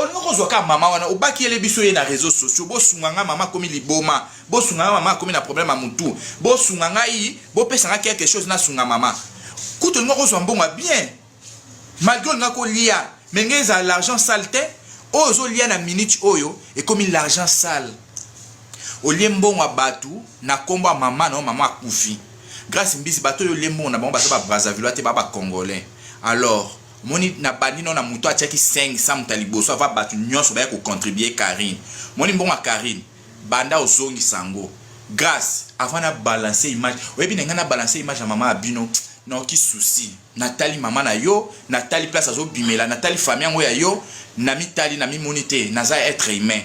olingo kozwaka mama wana obaki ele biso ye na réseaux sociaux bosunganga mama komi liboma bosunganga mama komi na problème à mutu bosunganga yi bopesanga quelque chose na sunga mama kuto olingo kozwa mbongo bien malgré olinga kolia mais ngeza l'argent sale te ozo lia na minute oyo et comme l'argent sale olie mbongo batu na kombo ya mama na mama akufi grâce mbisi bato yo lembo na bango bato ba Brazzaville te ba congolais alors moni na bandi na muto atiaki 500 mutaliboso ava batu nyonso ba ko contribuer Karine moni mbongo Karine banda ozongi sango grâce avant na balancer image oyebi na ngana balancer image ya mama abino non ki souci natali mama na yo natali place azo bimela natali famille yango ya yo na mitali na mimonité naza être humain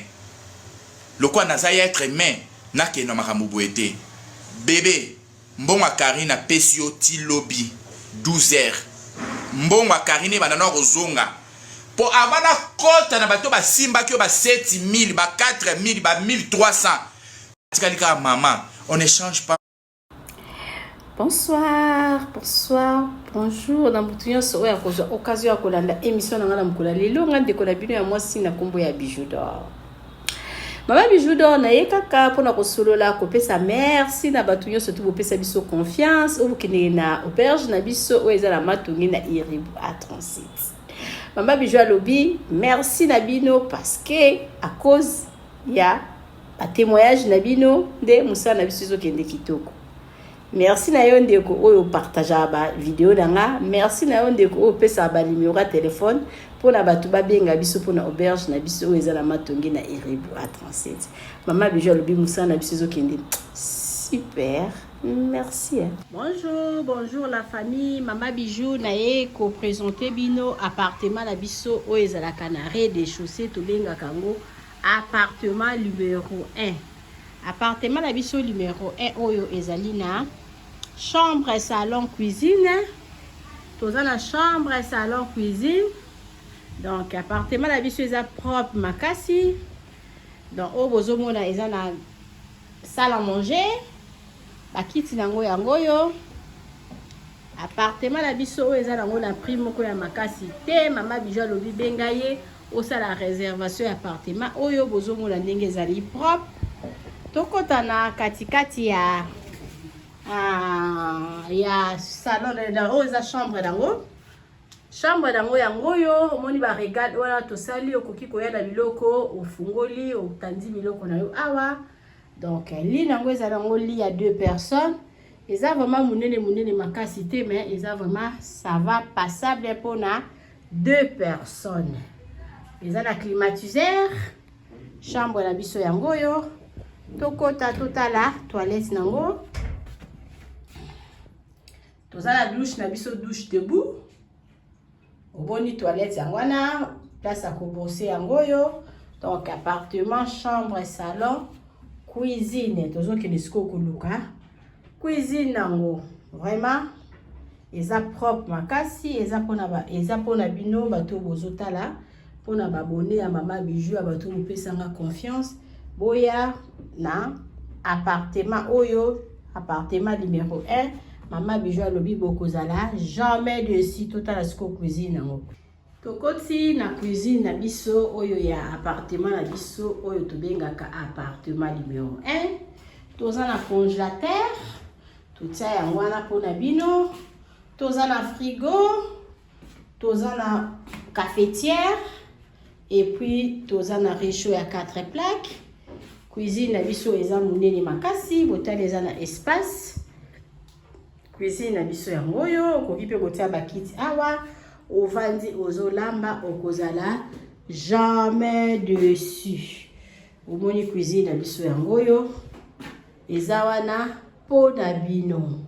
lokwa naza être humain na ke no makambo boete bébé mbongo Karine na pesio ti lobby 12h mbongo Karine banana kozonga po avana kota na bato ba simba ki ba 7000 ba 4000 ba 1300 tikalika mama on échange pas. Bonsoir, bonjour. Dans votre occasion à kolanda émission na ngala mkola lelo ngande ko na bino ya mwasi na kombo ya Bijou d'or. Mama Bijou d'or na yekaka pona ko solola ko pesa merci na batunyo surtout bo pesa biso confiance ou kine na auberge na biso o ezala matungi na Iribu à 37. Mama Bijou alobi merci na bino parce que à cause ya ba témoignage na bino de musa na biso zo kende kitoko. Merci na yo ndeko oyo partager ba vidéo danga merci na yo ndeko oyo pesa ba numéro ya téléphone pour na batu ba benga biso pour na auberge na biso oyo ezala matongi na Iribu à 37. Mama Bijou lobi musa na biso zo kende super merci. Bonjour la famille. Mama Bijou na ye ko présenter bino appartement na biso oyo ezala canaré des chaussées to benga kango appartement numéro 1. Appartement na biso numéro 1 oyo ezali na chambre, salon, cuisine. Toza na chambre, salon, cuisine. Donc appartement na biso eza propre makasi. Donc o bozo mona eza na salle à manger. Ba kiti nango yango yo. Appartement na biso oyo eza nango na prix moko ya makasi te. Mama Bijou lobi bengaye o sala réservation appartement oyo bozo mona ndenge ezali propre. Tokota na katikati ya salon na oza chambre dango yango yo omoni ba regarde wala tosali okoki koya na biloko ofungoli otandi biloko na yo awa donc li nango eza nango li ya 2 personnes eza vraiment munene makasi te mais eza vraiment ça va passable pour na 2 personnes eza na climatiseur chambre na biso yango yo tokota totala toilette nango tozala douche na biso douche debout oboni toilette yango wana place à kobrosser yango yo donc appartement chambre salon cuisine tozokende siko koluka cuisine nango vraiment eza propre makasi eza pona bino bato bozotala pona babone ya Mama Bijou ya bato bopesanga confiance boya na appartement oyo appartement numéro 1 Mama Bijou alobi bokozala jamais de si total asko cuisine nango tokoti na cuisine na biso oyo ya appartement na biso oyo tobengaka appartement numéro 1 toza na congélateur totia yango wana pona bino toza na frigo toza na cafetière et puis toza na réchaud ya 4 plaques. Cuisine na biso eza munene makasi botali eza na espace cuisine na biso yango yo okoki pe kotia bakiti awa ovandi ozolamba okozala jamais dessus omoni cuisine na biso yango yo eza wana po na bino